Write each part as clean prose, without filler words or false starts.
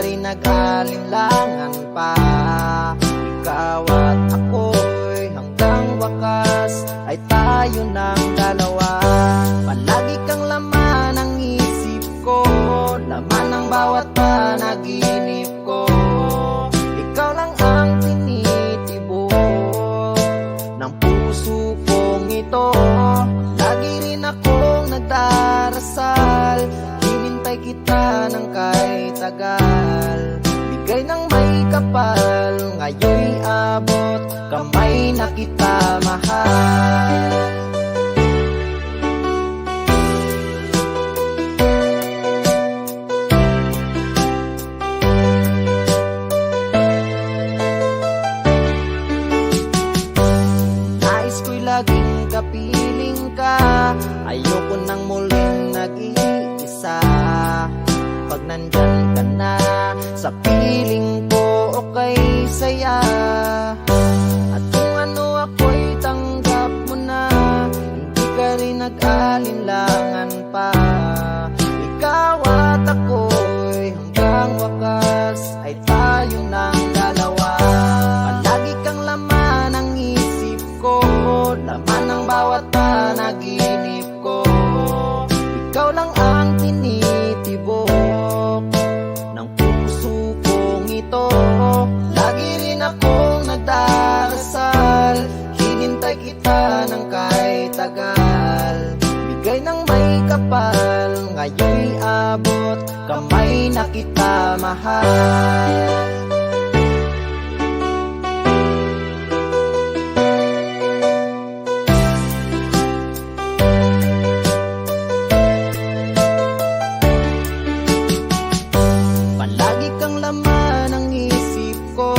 rin nag-alinlangan pa. Ikaw at ako'y hanggang wakas ay tayo ng dalawa. Palagi kang laman ng isip ko, laman ng bawat panaginip ko. Ikaw lang ang tinitibok ng puso kong ito. Lagi rin akong nagdarasal, hinintay kita ng kahit tagal. Bigay ng may kapal, ngayon'y abot, kamay na kita mahal. Nais ko'y laging kapiling ka, ayoko nang muling nag-iisa. Pag nandyan ka na sa piling ko, okay saya. At kung ano ako'y tanggap mo na, hindi ka rin nag-alinlangan pa. Ikaw at ako'y hanggang wakas ay tayong ng dalawa. Palagi kang laman ng isip ko, laman ng bawat panaginip ko. Ikaw lang ang tinitibok ng puso kong ito. Lagi rin akong nagdarasal, hinintay kita ng kahit tagal. Bigay ng may kapal, ngayon'y abot, kamay na kita mahal. Palagi kang laman ng isip ko,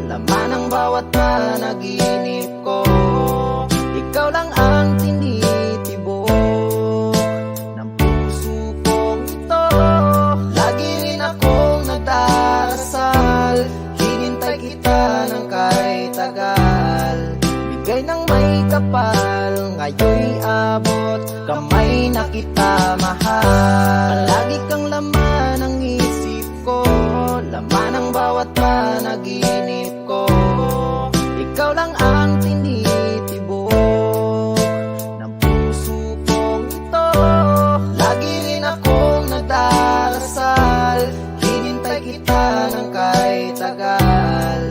laman ng bawat panaginip ko. Ikaw lang ang tinitibok ng puso kong ito. Lagi rin akong nagdarasal, hinintay kita ng kahit tagal. Bigay ng may kapal, ngayon'y abot, kamay na kita mahal. Palagi kang laman ng isip ko, laman ng bawat panaginip ko. Ikaw lang ang tinitibok ng puso kong ito. Lagi rin akong nagdarasal, hinintay kita ng kahit tagal.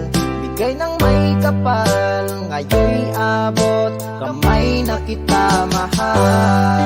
Bigay ng may kapal, ngayon'y abot, kamay na kita mahal.